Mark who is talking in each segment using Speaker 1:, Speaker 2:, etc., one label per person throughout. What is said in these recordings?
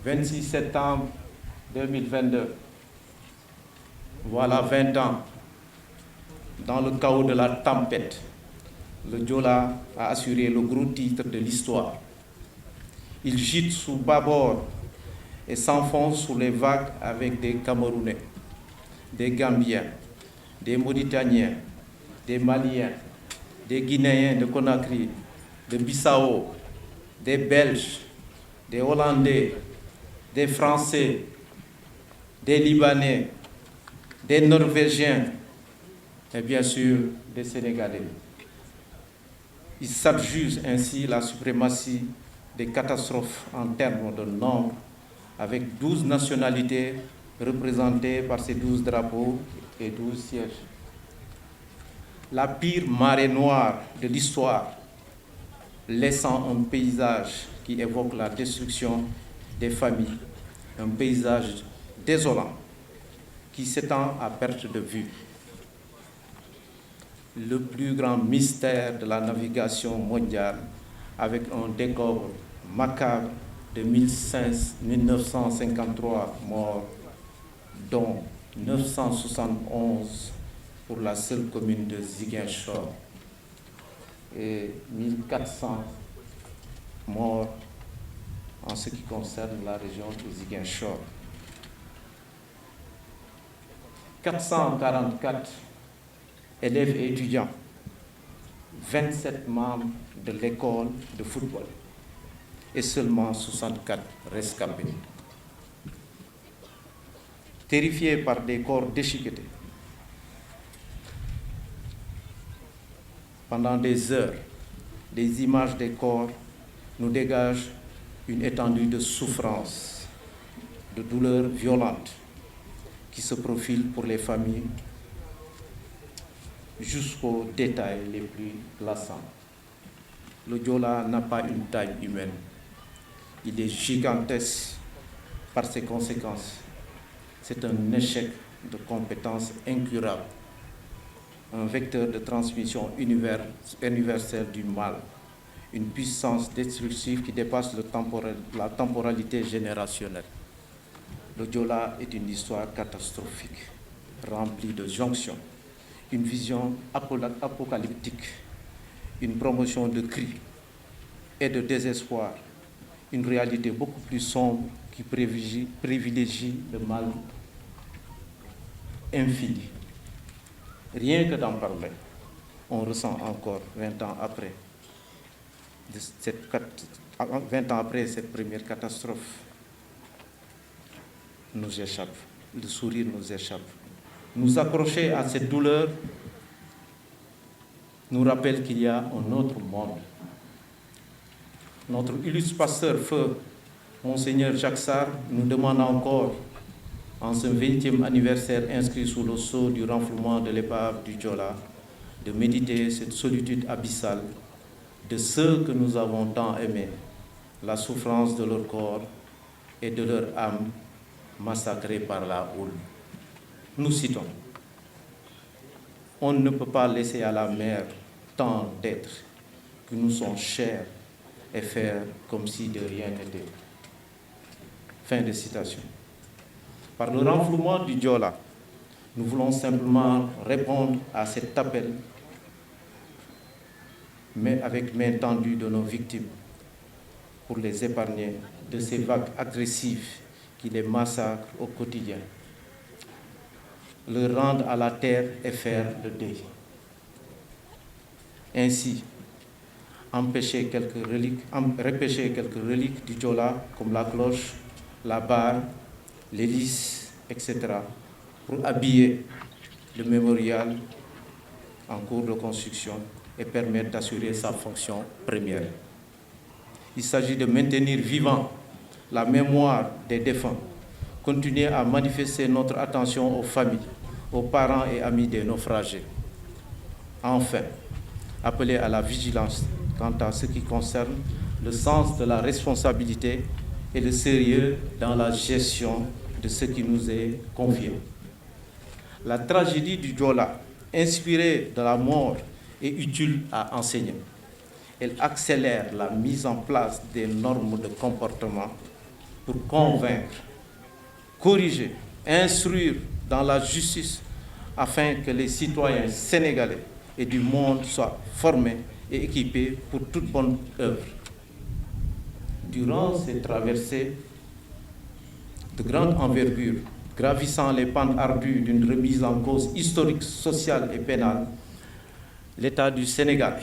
Speaker 1: 26 septembre 2022. Voilà 20 ans. Dans le chaos de la tempête, le Joola a assuré le gros titre de l'histoire. Il gîte sous bâbord et s'enfonce sous les vagues avec des Camerounais, des Gambiens, des Mauritaniens, des Maliens, des Guinéens de Conakry, de Bissau, des Belges, des Hollandais, des Français, des Libanais, des Norvégiens et bien sûr des Sénégalais. Il s'adjuge ainsi la suprématie des catastrophes en termes de nombre, avec 12 nationalités représentées par ces 12 drapeaux et 12 sièges. La pire marée noire de l'histoire, laissant un paysage qui évoque la destruction des familles, un paysage désolant qui s'étend à perte de vue. Le plus grand mystère de la navigation mondiale, avec un décor macabre de 1953 morts, dont 971 pour la seule commune de Ziguinchor et 1400 morts en ce qui concerne la région de Ziguinchor. 444 élèves et étudiants, 27 membres de l'école de football et seulement 64 rescapés. Terrifiés par des corps déchiquetés, pendant des heures, des images des corps nous dégagent une étendue de souffrance, de douleurs violentes qui se profilent pour les familles jusqu'aux détails les plus glaçants. Le Joola n'a pas une taille humaine. Il est gigantesque par ses conséquences. C'est un échec de compétences incurable, un vecteur de transmission universelle du mal, une puissance destructive qui dépasse la temporalité générationnelle. Le Joola est une histoire catastrophique, remplie de jonctions, une vision apocalyptique, une promotion de cris et de désespoir, une réalité beaucoup plus sombre qui privilégie le mal infini. Rien que d'en parler, on ressent encore 20 ans après cette première catastrophe, nous échappe, le sourire nous échappe. Nous accrocher à cette douleur nous rappelle qu'il y a un autre monde. Notre illustre pasteur feu, Monseigneur Jacques Sarr, nous demande encore, en ce 20e anniversaire inscrit sous le sceau du renflouement de l'épave du Joola, de méditer cette solitude abyssale de ceux que nous avons tant aimés, la souffrance de leur corps et de leur âme massacrée par la houle. Nous citons: on ne peut pas laisser à la mer tant d'êtres qui nous sont chers et faire comme si de rien n'était. Fin de citation. Par le renflouement du Joola, nous voulons simplement répondre à cet appel, mais avec main tendue de nos victimes, pour les épargner de ces vagues agressives qui les massacrent au quotidien, le rendre à la terre et faire le deuil. Ainsi, repêcher quelques reliques du Joola comme la cloche, la barre, l'hélice, etc., pour habiller le mémorial en cours de construction et permettre d'assurer sa fonction première. Il s'agit de maintenir vivant la mémoire des défunts, continuer à manifester notre attention aux familles, aux parents et amis des naufragés. Enfin, appeler à la vigilance quant à ce qui concerne le sens de la responsabilité et le sérieux dans la gestion de ce qui nous est confié. La tragédie du Joola, inspirée de la mort, est utile à enseigner. Elle accélère la mise en place des normes de comportement pour convaincre, corriger, instruire dans la justice afin que les citoyens sénégalais et du monde soient formés et équipés pour toute bonne œuvre. Durant ces traversées de grande envergure, gravissant les pentes ardues d'une remise en cause historique, sociale et pénale, l'État du Sénégal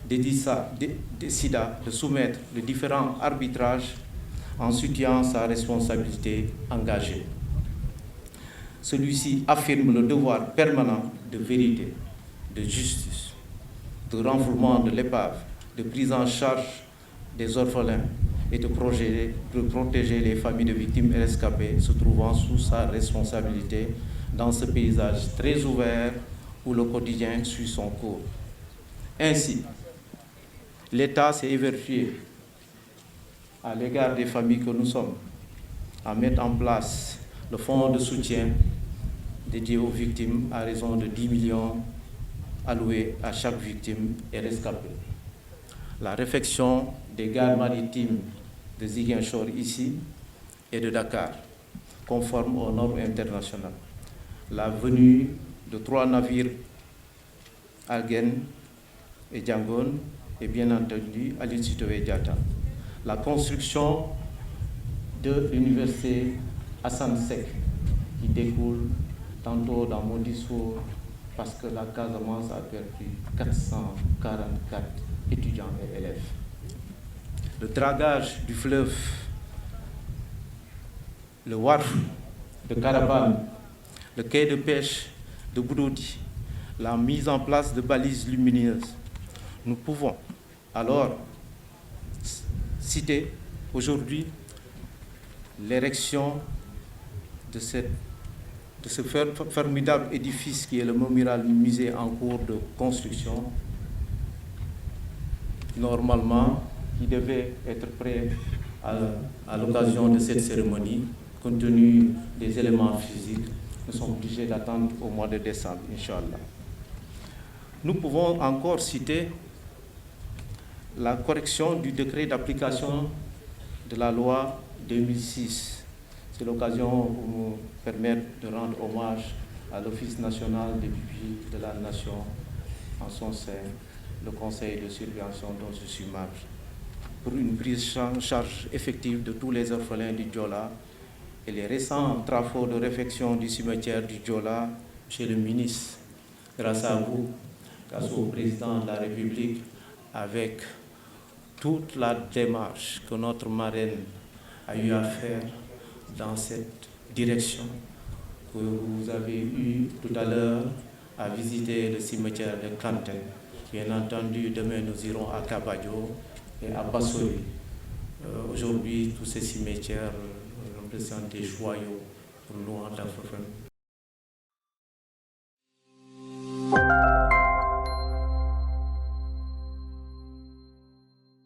Speaker 1: décida de soumettre les différents arbitrages en situant sa responsabilité engagée. Celui-ci affirme le devoir permanent de vérité, de justice, de renflouement de l'épave, de prise en charge des orphelins et de protéger les familles de victimes et rescapés se trouvant sous sa responsabilité dans ce paysage très ouvert où le quotidien suit son cours. Ainsi, l'État s'est évertué à l'égard des familles que nous sommes à mettre en place le fonds de soutien dédié aux victimes à raison de 10 millions alloués à chaque victime et rescapé. La réfection des gares maritimes de Ziguinchor ici et de Dakar, conforme aux normes internationales. La venue de 3 navires Algen et Djangon et bien entendu Aline Sitoé Diatta. La construction de l'université Hassan Sek qui découle tantôt dans mon discours parce que la Casamance a perdu 444 étudiants et élèves. Le dragage du fleuve, le wharf de Caravane, le quai de pêche de Boudoudi, la mise en place de balises lumineuses. Nous pouvons alors citer aujourd'hui l'érection de ce formidable édifice qui est le Mémorial Musée en cours de construction, normalement qui devait être prêt à l'occasion de cette cérémonie. Compte tenu des éléments physiques, nous sommes obligés d'attendre au mois de décembre, Inch'Allah. Nous pouvons encore citer la correction du décret d'application de la loi 2006. C'est l'occasion pour nous permettre de rendre hommage à l'Office national des pupilles de la nation, en son sein, le conseil de surveillance dont je suis membre, pour une prise en charge effective de tous les orphelins du Diola et les récents travaux de réfection du cimetière du Diola. Monsieur le ministre, grâce à vous, grâce au président de la République, avec toute la démarche que notre marraine a eu à faire dans cette direction, que vous avez eu tout à l'heure à visiter le cimetière de Kanté. Bien entendu, demain nous irons à Kabadio et à Bassoli. Aujourd'hui, tous ces cimetières représentent des joyaux pour nous en tant que